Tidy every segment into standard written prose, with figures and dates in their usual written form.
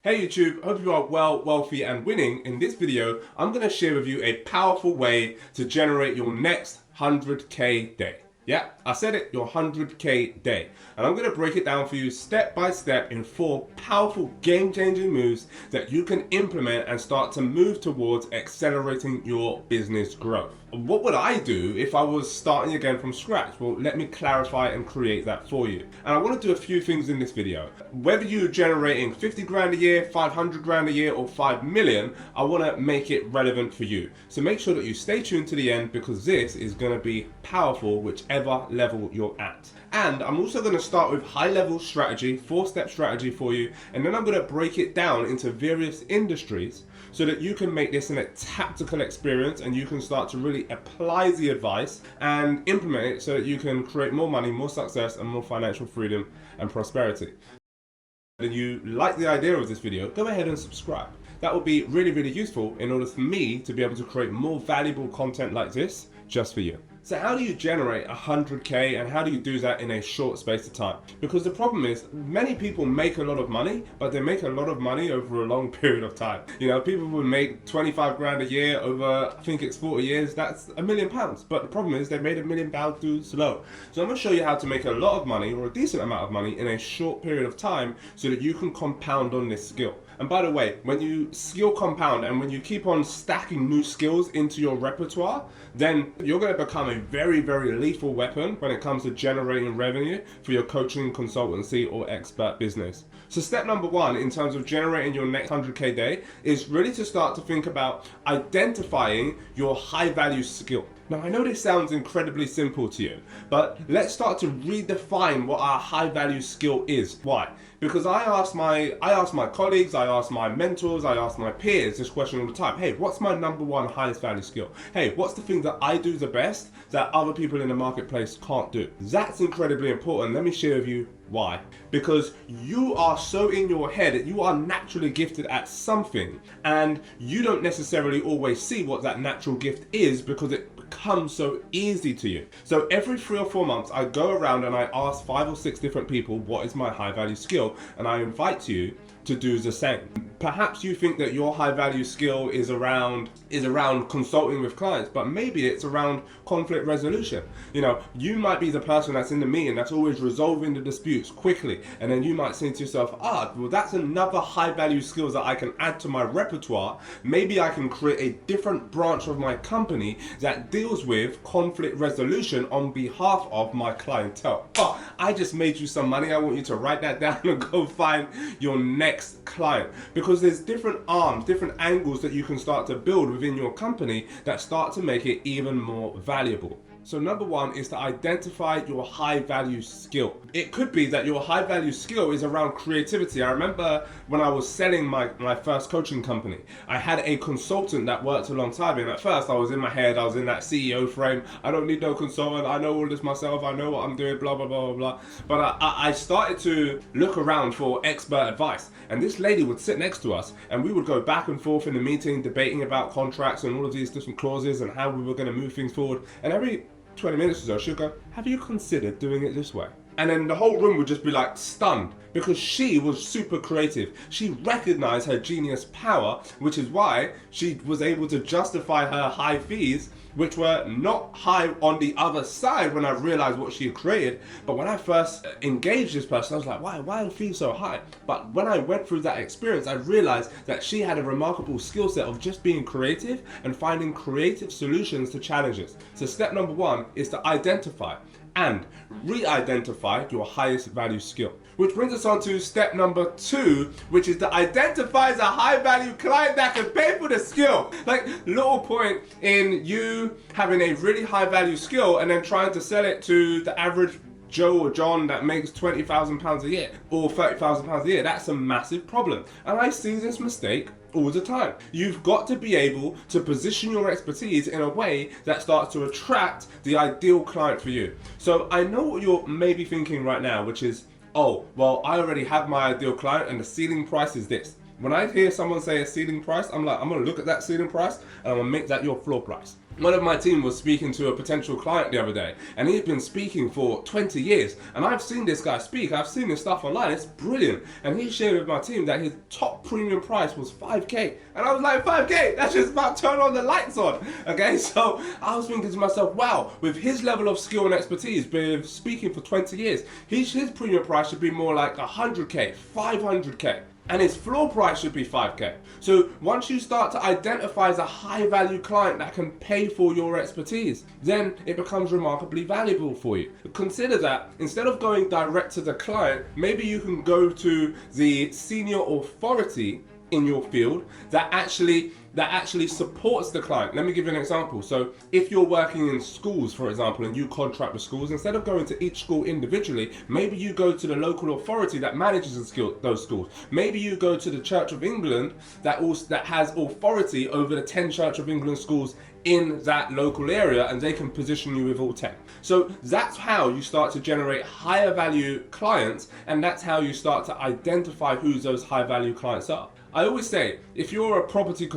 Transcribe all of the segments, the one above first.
Hey YouTube, hope you are well, wealthy and winning. In this video, I'm going to share with you a powerful way to generate your next 100k day. Yeah, I said it, your 100k day. And I'm going to break it down for you step by step in 4 powerful game-changing moves that you can implement and start to move towards accelerating your business growth. What would I do if I was starting again from scratch? Well, let me clarify and create that for you. And I want to do a few things in this video. Whether you're generating 50 grand a year, 500 grand a year, or 5 million, I want to make it relevant for you. So make sure that you stay tuned to the end because this is going to be powerful whichever level you're at. And I'm also going to start with high-level strategy, 4-step strategy for you, and then I'm going to break it down into various industries so that you can make this a tactical experience and you can start to really apply the advice and implement it so that you can create more money, more success, and more financial freedom and prosperity. If you like the idea of this video, go ahead and subscribe. That would be really, really useful in order for me to be able to create more valuable content like this just for you. So how do you generate 100k and how do you do that in a short space of time? Because the problem is many people make a lot of money, but they make a lot of money over a long period of time. You know, people would make 25 grand a year over, I think it's 40 years, that's £1 million. But the problem is they made £1 million too slow. So I'm going to show you how to make a lot of money or a decent amount of money in a short period of time so that you can compound on this skill. And by the way, when you skill compound and when you keep on stacking new skills into your repertoire, then you're going to become a very, very lethal weapon when it comes to generating revenue for your coaching, consultancy, or expert business. So step number 1 in terms of generating your next 100k day is really to start to think about identifying your high value skill. Now I know this sounds incredibly simple to you, but let's start to redefine what our high value skill is. Why? Because I ask my colleagues, I ask my mentors, I ask my peers this question all the time. Hey, what's my number 1 highest value skill? Hey, what's the thing that I do the best that other people in the marketplace can't do? That's incredibly important. Let me share with you why. Because you are so in your head that you are naturally gifted at something and you don't necessarily always see what that natural gift is because it becomes so easy to you. So every 3 or 4 months I go around and I ask 5 or 6 different people what is my high value skill, and I invite you to do the same. Perhaps you think that your high value skill is around consulting with clients, but maybe it's around conflict resolution. You know, you might be the person that's in the meeting that's always resolving the disputes quickly, and then you might think to yourself, well, that's another high value skill that I can add to my repertoire. Maybe I can create a different branch of my company that deals with conflict resolution on behalf of my clientele. I just made you some money. I want you to write that down and go find your next client, because there's different arms, different angles that you can start to build within your company that start to make it even more valuable. So number 1 is to identify your high value skill. It could be that your high value skill is around creativity. I remember when I was selling my first coaching company, I had a consultant that worked alongside me, and at first I was in my head, I was in that CEO frame. I don't need no consultant, I know all this myself, I know what I'm doing, blah blah blah blah blah. But I started to look around for expert advice, and this lady would sit next to us and we would go back and forth in the meeting debating about contracts and all of these different clauses and how we were going to move things forward, and every 20 minutes or so she'll go, have you considered doing it this way? And then the whole room would just be like stunned because she was super creative. She recognized her genius power, which is why she was able to justify her high fees, which were not high on the other side when I realized what she had created. But when I first engaged this person, I was like, why are fees so high? But when I went through that experience, I realized that she had a remarkable skill set of just being creative and finding creative solutions to challenges. So step number 1 is to identify and re-identify your highest value skill. Which brings us on to step number 2, which is to identify the high value client that can pay for the skill. Like, little point in you having a really high value skill and then trying to sell it to the average Joe or John that makes £20,000 a year or £30,000 a year. That's a massive problem. And I see this mistake all the time. You've got to be able to position your expertise in a way that starts to attract the ideal client for you. So I know what you're maybe thinking right now, which is, oh, well, I already have my ideal client and the ceiling price is this. When I hear someone say a ceiling price, I'm like, I'm gonna look at that ceiling price and I'm gonna make that your floor price. One of my team was speaking to a potential client the other day, and he'd been speaking for 20 years. And I've seen this guy speak, I've seen his stuff online, it's brilliant. And he shared with my team that his top premium price was 5K. And I was like, 5K? That's just about turn on the lights on. Okay, so I was thinking to myself, wow, with his level of skill and expertise, been speaking for 20 years, his premium price should be more like 100K, 500K. And his floor price should be 5K. So once you start to identify as a high value client that can pay for your expertise, then it becomes remarkably valuable for you. Consider that instead of going direct to the client, maybe you can go to the senior authority in your field that actually supports the client. Let me give you an example. So if you're working in schools, for example, and you contract with schools, instead of going to each school individually, maybe you go to the local authority that manages those schools. Maybe you go to the Church of England that has authority over the 10 Church of England schools in that local area, and they can position you with all 10. So that's how you start to generate higher value clients, and that's how you start to identify who those high value clients are. I always say, if you're a property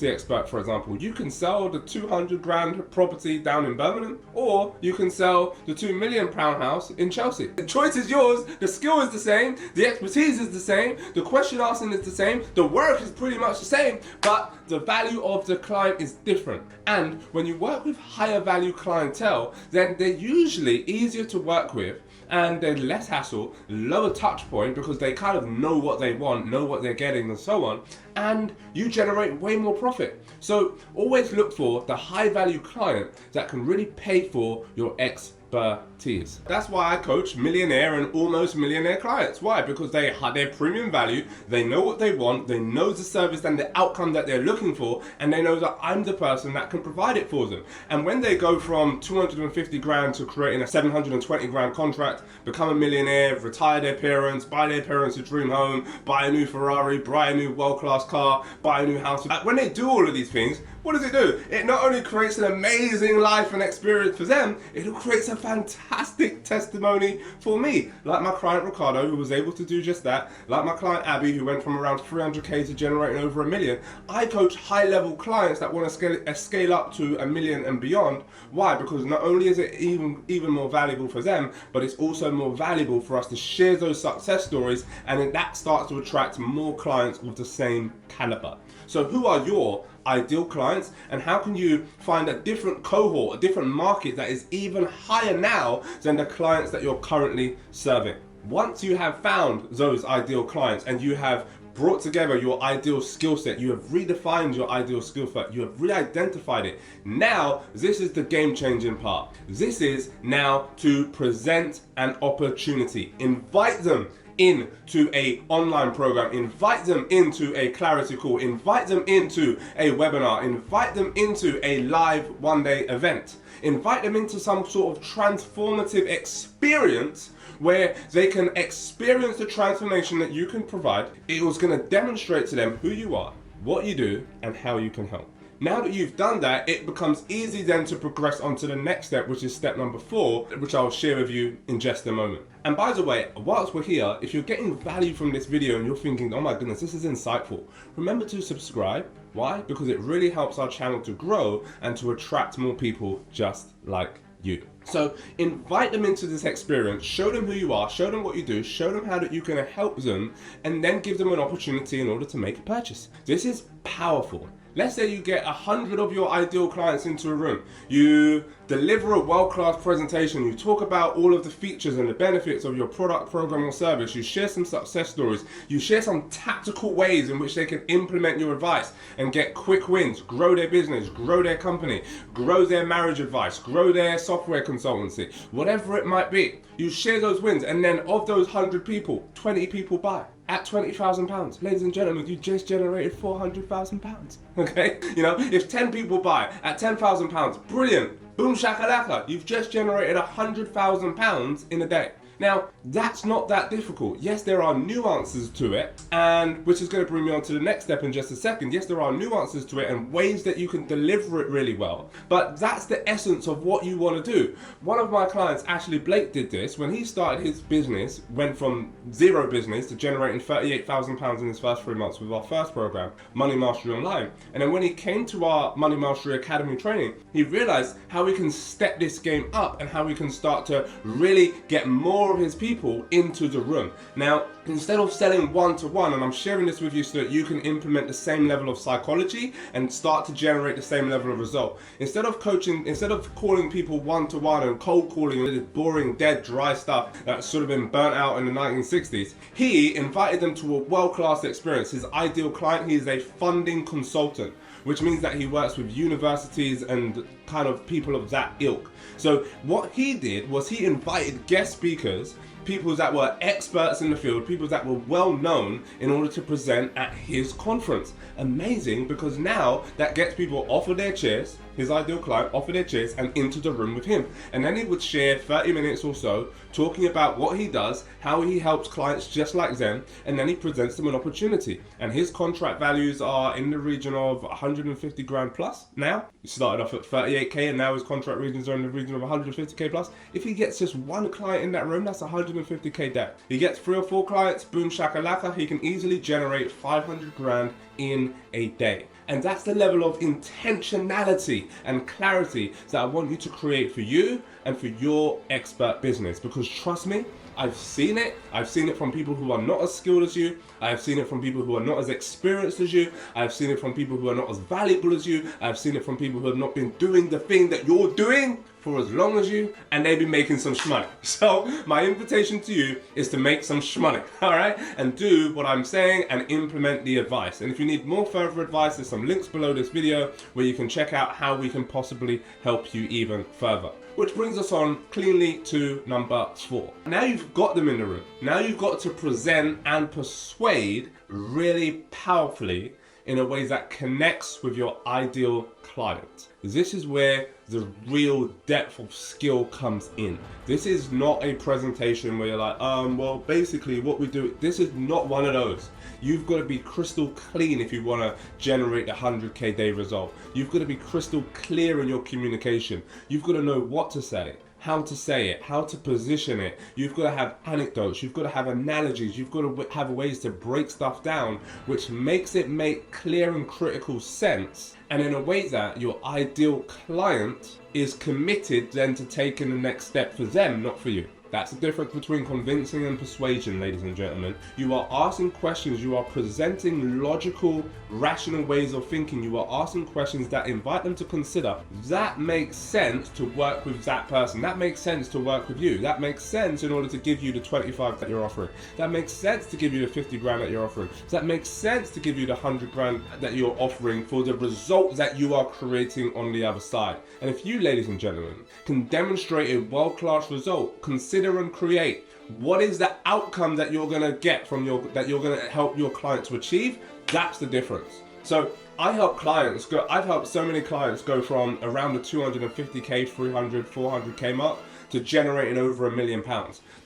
expert, for example, you can sell the 200 grand property down in Birmingham, or you can sell the £2 million house in Chelsea. The choice is yours, the skill is the same, the expertise is the same, the question asking is the same, the work is pretty much the same, but the value of the client is different. And when you work with higher value clientele, then they're usually easier to work with, and they're less hassle, lower touch point, because they kind of know what they want, know what they're getting, and so on, and you generate way more profit. So always look for the high value client that can really pay for your expertise. That's why I coach millionaire and almost millionaire clients. Why? Because they have their premium value, they know what they want, they know the service and the outcome that they're looking for, and they know that I'm the person that can provide it for them. And when they go from 250 grand to creating a 720 grand contract, become a millionaire, retire their parents, buy their parents a dream home, buy a new Ferrari, buy a new world-class car, buy a new house. When they do all of these things, what does it do? It not only creates an amazing life and experience for them, it creates a fantastic testimony for me. Like my client Ricardo, who was able to do just that. Like my client Abby, who went from around 300K to generating over $1 million. I coach high-level clients that want to scale up to $1 million and beyond. Why? Because not only is it even more valuable for them, but it's also more valuable for us to share those success stories, and then that starts to attract more clients with the same caliber. So who are your ideal clients, and how can you find a different cohort, a different market that is even higher now than the clients that you're currently serving? Once you have found those ideal clients and you have brought together your ideal skill set, you have redefined your ideal skill set, you have re-identified it, now this is the game-changing part. This is now to present an opportunity. Invite them into a online program, invite them into a clarity call, invite them into a webinar, invite them into a live one-day event, invite them into some sort of transformative experience where they can experience the transformation that you can provide. It was going to demonstrate to them who you are, what you do, and how you can help. Now that you've done that, it becomes easy then to progress on to the next step, which is step number 4, which I'll share with you in just a moment. And by the way, whilst we're here, if you're getting value from this video and you're thinking, oh my goodness, this is insightful, remember to subscribe. Why? Because it really helps our channel to grow and to attract more people just like you. So invite them into this experience, show them who you are, show them what you do, show them how that you can help them, and then give them an opportunity in order to make a purchase. This is powerful. Let's say you get 100 of your ideal clients into a room. You deliver a world-class presentation. You talk about all of the features and the benefits of your product, program, or service. You share some success stories. You share some tactical ways in which they can implement your advice and get quick wins, grow their business, grow their company, grow their marriage advice, grow their software consultancy, whatever it might be. You share those wins, and then of those 100 people, 20 people buy. At £20,000, ladies and gentlemen, you just generated £400,000. Okay, you know, if 10 people buy at £10,000, brilliant, boom shakalaka, you've just generated £100,000 in a day. Now, that's not that difficult. Yes, there are nuances to it, and which is going to bring me on to the next step in just a second. Yes, there are nuances to it and ways that you can deliver it really well, but that's the essence of what you want to do. One of my clients, Ashley Blake, did this when he started his business, went from zero business to generating £38,000 in his first 3 months with our first program, Money Mastery Online. And then when he came to our Money Mastery Academy training, he realized how we can step this game up and how we can start to really get more of his people into the room. Now, instead of selling one-to-one, and I'm sharing this with you so that you can implement the same level of psychology and start to generate the same level of result. Instead of calling people one-to-one and cold calling and this boring, dead, dry stuff that's sort of been burnt out in the 1960s, he invited them to a world-class experience. His ideal client, he is a funding consultant, which means that he works with universities and kind of people of that ilk. So what he did was he invited guest speakers, people that were experts in the field, people that were well known, in order to present at his conference. Amazing, because now that gets people off of their chairs, his ideal client off of their chairs and into the room with him. And then he would share 30 minutes or so talking about what he does, how he helps clients just like them, and then he presents them an opportunity. And his contract values are in the region of 150 grand plus now. He started off at 38k and now his contract regions are in the region of 150k plus. If he gets just one client in that room, that's 150k debt. He gets 3 or 4 clients, boom shakalaka, he can easily generate 500 grand in a day. And that's the level of intentionality and clarity that I want you to create for you and for your expert business. Because trust me, I've seen it. I've seen it from people who are not as skilled as you. I've seen it from people who are not as experienced as you. I've seen it from people who are not as valuable as you. I've seen it from people who have not been doing the thing that you're doing for as long as you, and they've been making some shmoney. So my invitation to you is to make some shmoney, all right? And do what I'm saying and implement the advice. And if you need more further advice, there's some links below this video where you can check out how we can possibly help you even further. Which brings us on cleanly to number 4. Now you've got them in the room. Now you've got to present and persuade really powerfully in a way that connects with your ideal client. This is where the real depth of skill comes in. This is not a presentation where you're like, well, basically what we do, this is not one of those. You've got to be crystal clean if you want to generate a 100k day result. You've got to be crystal clear in your communication. You've got to know what to say, how to say it, how to position it. You've got to have anecdotes, you've got to have analogies, you've got to have ways to break stuff down, which makes it make clear and critical sense, and in a way that your ideal client is committed then to taking the next step for them, not for you. That's the difference between convincing and persuasion, ladies and gentlemen. You are asking questions, you are presenting logical, rational ways of thinking, you are asking questions that invite them to consider, that makes sense to work with that person, that makes sense to work with you, that makes sense in order to give you the 25 that you're offering, that makes sense to give you the 50 grand that you're offering, that makes sense to give you the 100 grand that you're offering for the result that you are creating on the other side. And if you, ladies and gentlemen, can demonstrate a world-class result, consider and create what is the outcome that you're going to get from that you're going to help your client to achieve, that's the difference. So I've helped so many clients go from around the 250k, 300, 400k mark to generating over £1 million.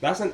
That's an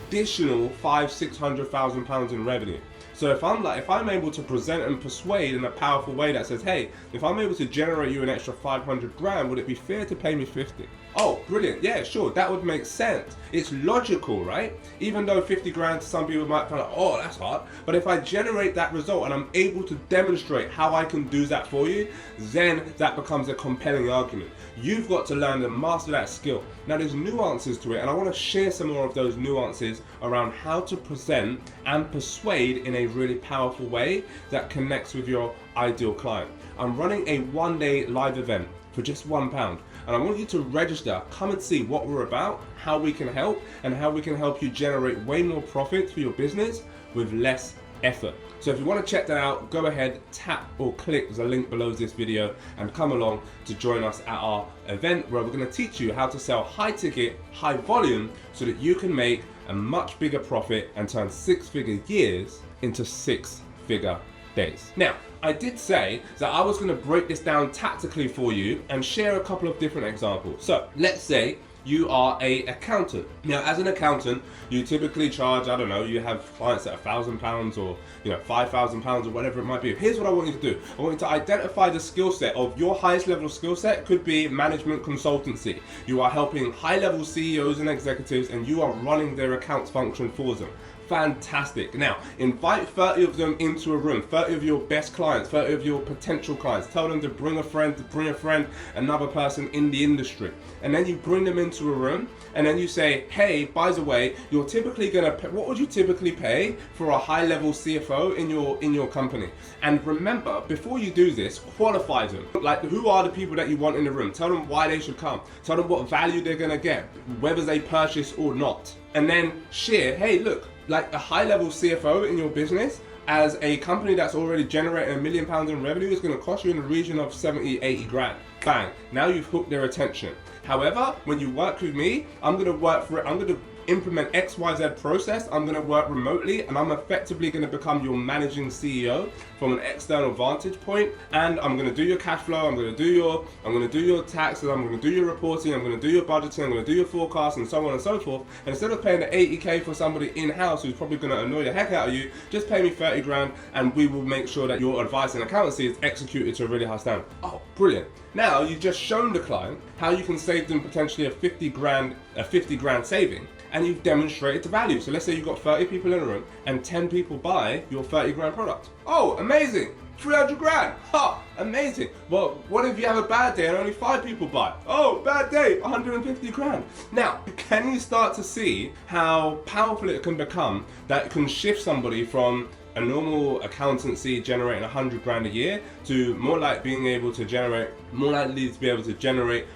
additional £500,000-600,000 in revenue. So if I'm able to present and persuade in a powerful way that says, hey, if I'm able to generate you an extra 500 grand, would it be fair to pay me 50? Oh, brilliant. Yeah, sure. That would make sense. It's logical, right? Even though 50 grand to some people might feel like, oh, that's hard. But if I generate that result and I'm able to demonstrate how I can do that for you, then that becomes a compelling argument. You've got to learn and master that skill. Now there's nuances to it, and I want to share some more of those nuances around how to present and persuade in a really powerful way that connects with your ideal client. I'm running a 1-day live event for just £1. And I want you to register, come and see what we're about, how we can help, and how we can help you generate way more profits for your business with less effort. So if you want to check that out, go ahead, tap or click the link below this video and come along to join us at our event where we're going to teach you how to sell high ticket, high volume so that you can make a much bigger profit and turn 6-figure years into 6-figure days. Now, I did say that I was going to break this down tactically for you and share a couple of different examples. So let's say you are an accountant. Now, as an accountant, you typically charge, I don't know, you have clients at £1,000 or £5,000 or whatever it might be. Here's what I want you to do. I want you to identify the skill set of your highest level of skill set. Could be management consultancy. You are helping high level CEOs and executives, and you are running their accounts function for them. Fantastic. Now, invite 30 of them into a room, 30 of your best clients, 30 of your potential clients. Tell them to bring a friend, another person in the industry. And then you bring them into a room, and then you say, hey, by the way, you're typically going to pay, what would you typically pay for a high level CFO in your company? And remember, before you do this, qualify them. Like, who are the people that you want in the room? Tell them why they should come. Tell them what value they're going to get, whether they purchase or not. And then share, hey, look, like a high level CFO in your business as a company that's already generating £1 million in revenue is going to cost you in the region of 70, 80 grand. Bang, now you've hooked their attention. However, when you work with me, I'm going to implement XYZ process. I'm going to work remotely, and I'm effectively going to become your managing CEO from an external vantage point. And I'm going to do your cash flow. I'm going to do your taxes. I'm going to do your reporting. I'm going to do your budgeting. I'm going to do your forecast, and so on and so forth. And instead of paying the 80K for somebody in-house who's probably going to annoy the heck out of you, just pay me 30 grand, and we will make sure that your advice and accountancy is executed to a really high standard. Oh, brilliant. Now you've just shown the client how you can save them potentially a 50 grand saving, and you've demonstrated the value. So let's say you've got 30 people in a room and 10 people buy your 30 grand product. Oh, amazing. 300 grand. Ha, amazing. Well, what if you have a bad day and only 5 people buy? Oh, bad day, 150 grand. Now, can you start to see how powerful it can become that can shift somebody from a normal accountancy generating 100 grand a year to more likely to be able to generate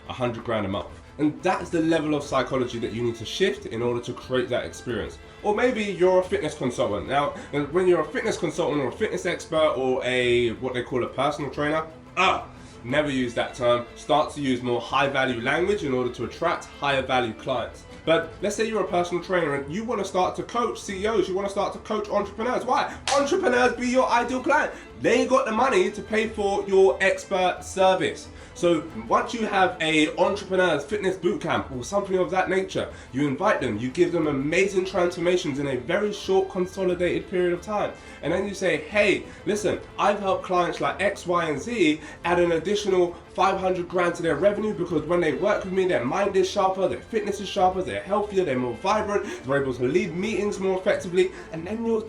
100 grand a month? And that's the level of psychology that you need to shift in order to create that experience. Or maybe you're a fitness consultant. Now, when you're a fitness consultant or a fitness expert or what they call a personal trainer, never use that term. Start to use more high value language in order to attract higher value clients. But let's say you're a personal trainer and you want to start to coach CEOs, you want to start to coach entrepreneurs. Why? Entrepreneurs be your ideal client. They got the money to pay for your expert service. So once you have a entrepreneur's fitness bootcamp or something of that nature, you invite them, you give them amazing transformations in a very short consolidated period of time. And then you say, hey, listen, I've helped clients like X, Y, and Z add an additional 500 grand to their revenue because when they work with me, their mind is sharper, their fitness is sharper, they're healthier, they're more vibrant, they're able to lead meetings more effectively, and then you're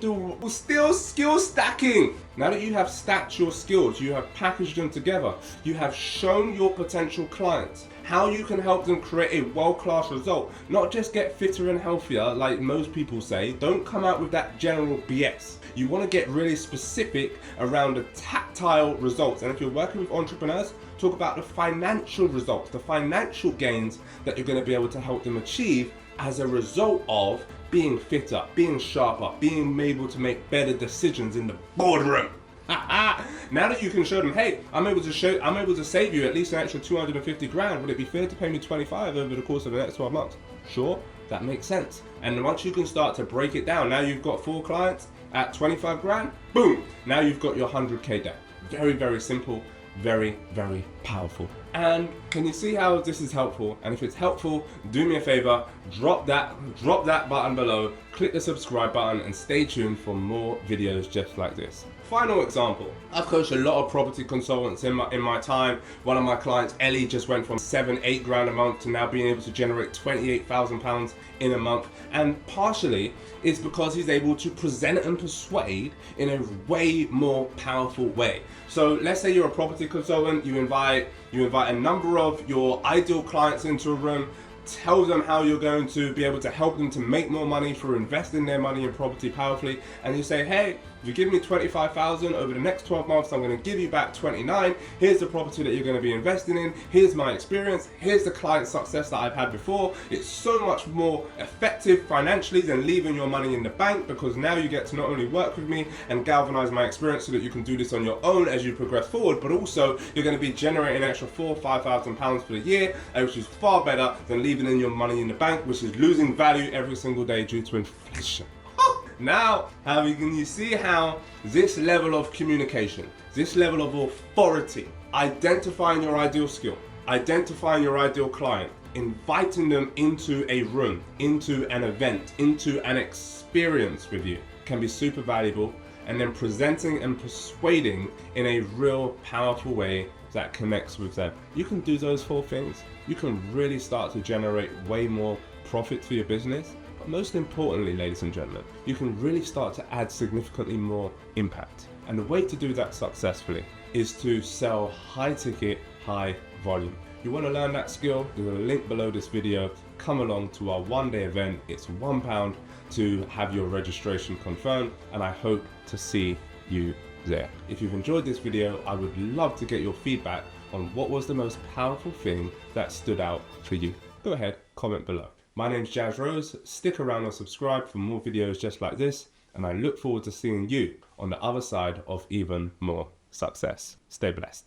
still skill stacking. Now that you have stacked your skills, you have packaged them together, you have shown your potential clients how you can help them create a world-class result, not just get fitter and healthier like most people say. Don't come out with that general BS. You want to get really specific around the tactile results. And if you're working with entrepreneurs, talk about the financial results, the financial gains that you're going to be able to help them achieve as a result of being fitter, being sharper, being able to make better decisions in the boardroom. Now that you can show them, hey, I'm able to save you at least an extra 250 grand. Would it be fair to pay me 25 over the course of the next 12 months? Sure, that makes sense. And once you can start to break it down, now you've got 4 clients at 25 grand, boom, now you've got your 100K day. Very, very simple, very, very powerful. And can you see how this is helpful? And if it's helpful, do me a favor, drop that button below, click the subscribe button, and stay tuned for more videos just like this. Final example. I've coached a lot of property consultants in my time. One of my clients, Ellie, just went from 7-8 grand a month to now being able to generate £28,000 in a month. And partially it's because he's able to present and persuade in a way more powerful way. So let's say you're a property consultant, you invite a number of your ideal clients into a room, tell them how you're going to be able to help them to make more money through investing their money in property powerfully, and you say, hey, if you give me 25,000 over the next 12 months, I'm going to give you back 29. Here's the property that you're going to be investing in. Here's my experience. Here's the client success that I've had before. It's so much more effective financially than leaving your money in the bank, because now you get to not only work with me and galvanize my experience so that you can do this on your own as you progress forward, but also you're going to be generating an extra £4,000 or £5,000 for the year, which is far better than leaving in your money in the bank, which is losing value every single day due to inflation. Now, can you see how this level of communication, this level of authority, identifying your ideal skill, identifying your ideal client, inviting them into a room, into an event, into an experience with you can be super valuable, and then presenting and persuading in a real powerful way that connects with them. You can do those 4 things. You can really start to generate way more profit for your business. But most importantly, ladies and gentlemen, you can really start to add significantly more impact. And the way to do that successfully is to sell high ticket, high volume. You want to learn that skill? There's a link below this video. Come along to our 1-day event. It's £1 to have your registration confirmed, and I hope to see you there. If you've enjoyed this video, I would love to get your feedback on what was the most powerful thing that stood out for you. Go ahead, comment below. My name's Jazz Rose. Stick around and subscribe for more videos just like this, and I look forward to seeing you on the other side of even more success. Stay blessed.